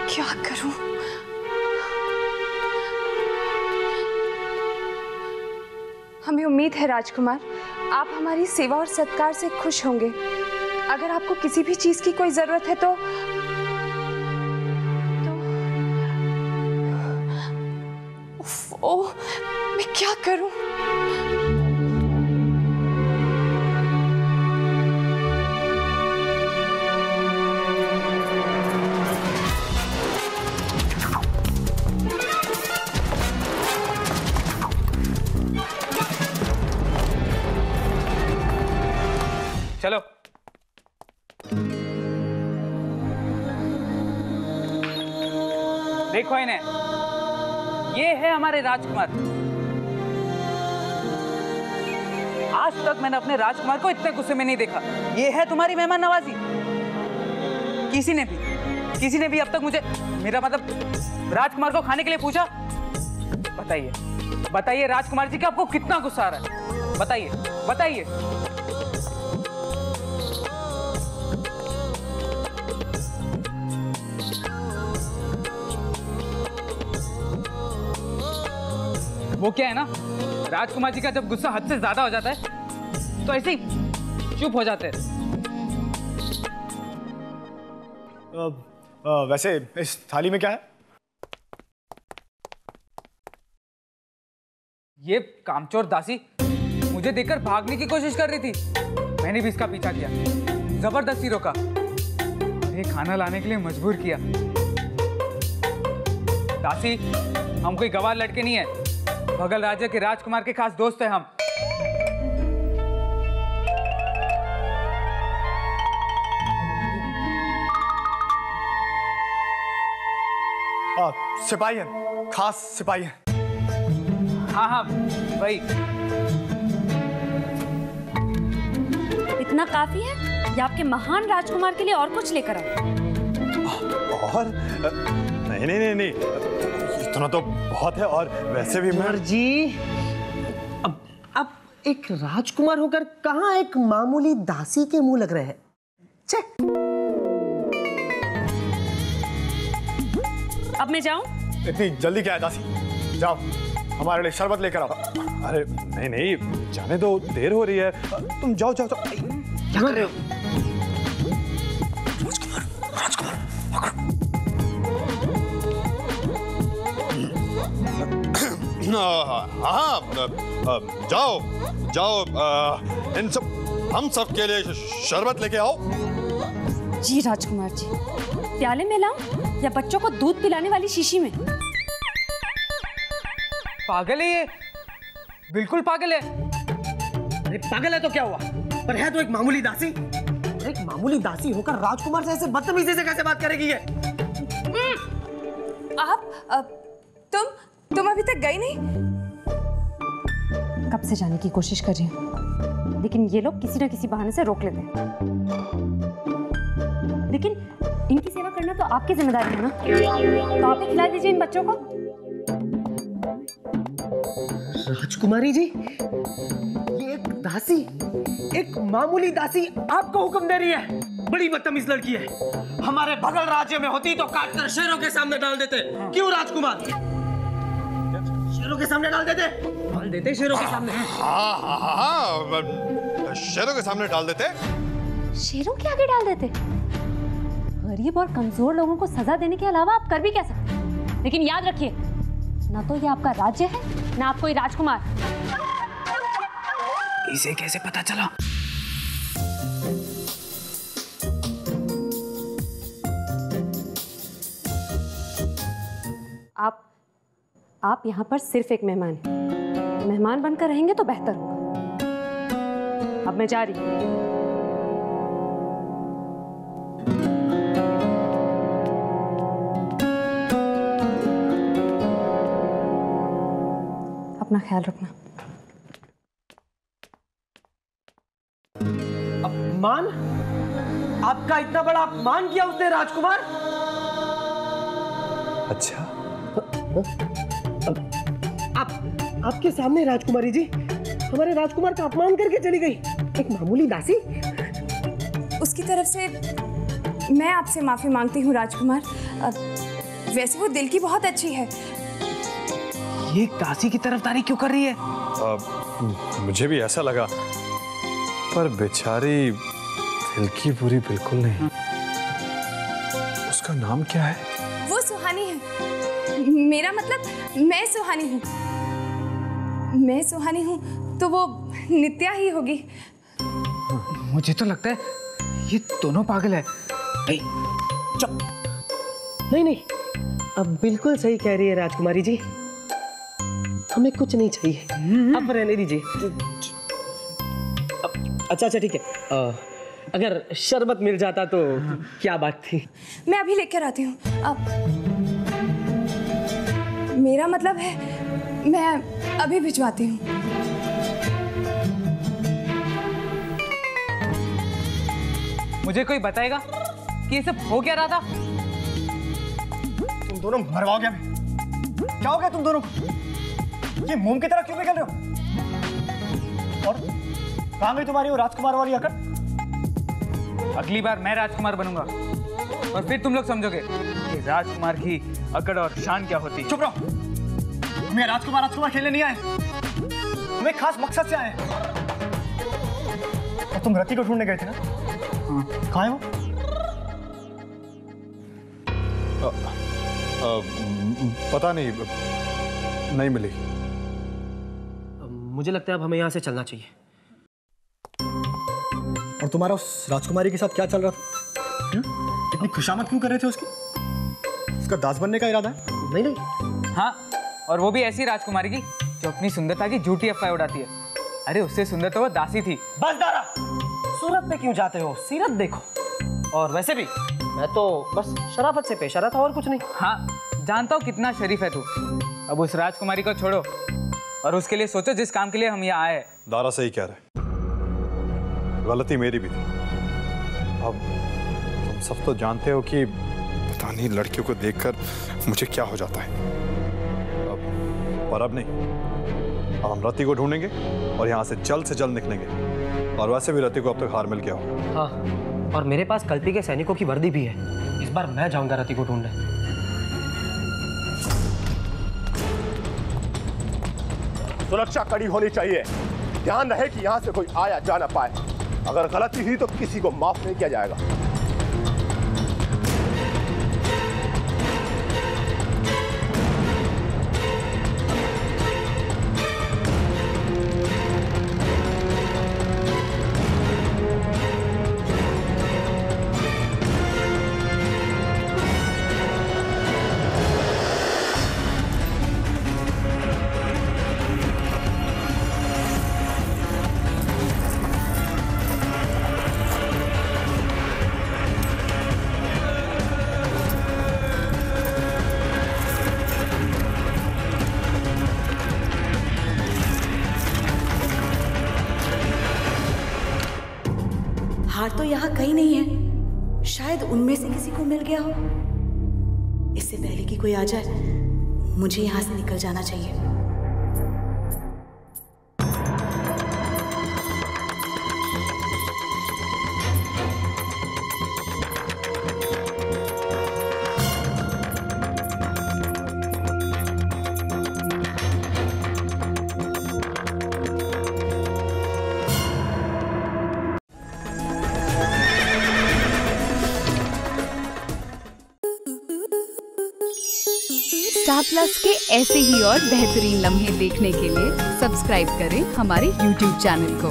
क्या करूं? हमें उम्मीद है राजकुमार, आप हमारी सेवा और सत्कार से खुश होंगे। अगर आपको किसी भी चीज की कोई जरूरत है तो ओह, मैं क्या करूं? चलो। देखो इन्हें, ये है हमारे राजकुमार। आज तक मैंने अपने राजकुमार को इतने गुस्से में नहीं देखा। ये है तुम्हारी मेहमान नवाजी। किसी ने भी अब तक मुझे, मेरा मतलब राजकुमार को खाने के लिए पूछा? बताइए राजकुमार जी कि आपको कितना गुस्सा आ रहा है। बताइए। वो क्या है ना, राजकुमार जी का जब गुस्सा हद से ज्यादा हो जाता है तो ऐसे ही चुप हो जाते हैं। वैसे इस थाली में क्या है? ये कामचोर दासी मुझे देखकर भागने की कोशिश कर रही थी। मैंने भी इसका पीछा किया, जबरदस्ती रोका, ये खाना लाने के लिए मजबूर किया। दासी, हम कोई गवार लड़के नहीं है, भगल राजा के राजकुमार के खास दोस्त हैं हम। सिपाही हैं, खास सिपाही हैं। हाँ वही। इतना काफी है या आपके महान राजकुमार के लिए और कुछ लेकर आओ? और नहीं, इतना तो बहुत है। और वैसे भी कुंवर जी, अब एक राजकुमार होकर कहाँ एक मामूली दासी के मुंह लग रहे हैं? अब मैं जाऊं? इतनी जल्दी क्या है दासी? जाओ, हमारे लिए शरबत लेकर आओ। अरे नहीं, जाने दो, देर हो रही है। तुम जाओ। क्या कर रहे हो? हाँ, जाओ, इन सब, हम सब के लिए शरबत लेके आओ। जी राजकुमार जी, प्याले में लाऊं या बच्चों को दूध पिलाने वाली शीशी में? पागल है ये, बिल्कुल पागल है। अरे पागल है तो क्या हुआ, पर है तो एक मामूली दासी। एक मामूली दासी होकर राजकुमार से ऐसे बदतमीजी से कैसे बात करेगी ये? तुम अभी तक गई नहीं? कब से जाने की कोशिश कर रही हूँ, लेकिन ये लोग किसी न किसी बहाने से रोक लेते हैं। लेकिन इनकी सेवा करना तो आपकी जिम्मेदारी है ना, तो आप ही खिला दीजिए इन बच्चों को। राजकुमारी जी, ये एक दासी, एक मामूली दासी आपको हुक्म दे रही है? बड़ी बदतमीज लड़की है। हमारे भगल राज्य में होती तो काटकर शेरों के सामने डाल देते। क्यों राजकुमार? शेरों के सामने डाल देते शेरों के सामने। हाँ, शेरों के सामने डाल देते। शेरों के आगे डाल देते? गरीब और कमजोर लोगों को सजा देने के अलावा आप कर भी क्या सकते? लेकिन याद रखिए, ना तो ये आपका राज्य है, ना आप कोई राजकुमार। इसे कैसे पता चला? आप यहाँ पर सिर्फ एक मेहमान बनकर रहेंगे तो बेहतर होगा। अब मैं जा रही हूँ। अपना ख्याल रखना। अपमान? आपका इतना बड़ा अपमान किया उसने राजकुमार? अच्छा, आपके सामने राजकुमारी जी हमारे राजकुमार का अपमान करके चली गई, एक मामूली दासी। उसकी तरफ से मैं आपसे माफी मांगती हूँ राजकुमार। वैसे वो दिल की बहुत अच्छी है। ये एक दासी की तरफदारी क्यों कर रही है? मुझे भी ऐसा लगा, पर बेचारी दिल की बुरी बिल्कुल नहीं। उसका नाम क्या है? वो सुहानी है। मेरा मतलब मैं सुहानी हूँ। मैं सुहानी हूँ तो वो नित्या ही होगी। मुझे तो लगता है ये दोनों पागल है। नहीं, चुप। नहीं, अब बिल्कुल सही कह रही है राजकुमारी जी। हमें कुछ नहीं चाहिए, अब रहने दीजिए। अच्छा ठीक है। अगर शरबत मिल जाता तो क्या बात थी। मैं अभी लेकर आती हूँ। अब मेरा मतलब है मैं अभी भिजवाती हूँ। मुझे कोई बताएगा कि ये सब हो क्या रहा था? तुम दोनों मरवाओगे अभी। क्या हो गया तुम दोनों को? ये मोम की तरह क्यों निकल रहे हो? और कहाँ गई तुम्हारी वो राजकुमार वाली अकड़? अगली बार मैं राजकुमार बनूंगा और फिर तुम लोग समझोगे कि राजकुमार की अकड़ और शान क्या होती। चुप रहो। हमें राजकुमार खेलने नहीं आए, हमें खास मकसद से आए। और तुम रति को ढूंढने गए थे ना? कहाँ है वो? पता नहीं मिली। मुझे लगता है अब हमें यहाँ से चलना चाहिए। और तुम्हारा उस राजकुमारी के साथ क्या चल रहा था? इतनी खुशामद क्यों कर रहे थे उसकी? उसका दास बनने का इरादा है? नहीं। हाँ, और वो भी ऐसी राजकुमारी की जो अपनी सुंदरता की झूठी अफवाह उड़ाती है। अरे उससे सुंदर तो वो दासी थी। बस दारा, सूरत पे क्यों जाते हो? सीरत देखो। और वैसे भी मैं तो बस शराफत से पेश आ रहा था और कुछ नहीं। हाँ, जानता हूँ कितना शरीफ है तू। अब उस राजकुमारी को छोड़ो और उसके लिए सोचो जिस काम के लिए हम यहाँ आए। दारा सही कह रहे, गलती मेरी भी थी। अब तुम सब तो जानते हो कि पता नहीं लड़कियों को देखकर मुझे क्या हो जाता है। अब नहीं, अब हम रति को ढूंढेंगे और यहाँ से जल्द निकलेंगे। और वैसे भी रति को अब तक हार मिल गया होगा। हाँ, और मेरे पास कल्पी के सैनिकों की वर्दी भी है। इस बार मैं जाऊंगा रति को ढूंढने। सुरक्षा कड़ी होनी चाहिए। ध्यान रहे कि यहाँ से कोई आया जा ना पाए। अगर गलती हुई तो किसी को माफ नहीं किया जाएगा। हार तो यहाँ कहीं नहीं है। शायद उनमें से किसी को मिल गया हो। इससे पहले कि कोई आ जाए, मुझे यहाँ से निकल जाना चाहिए। स्टार प्लस के ऐसे ही और बेहतरीन लम्हे देखने के लिए सब्सक्राइब करें हमारे YouTube चैनल को।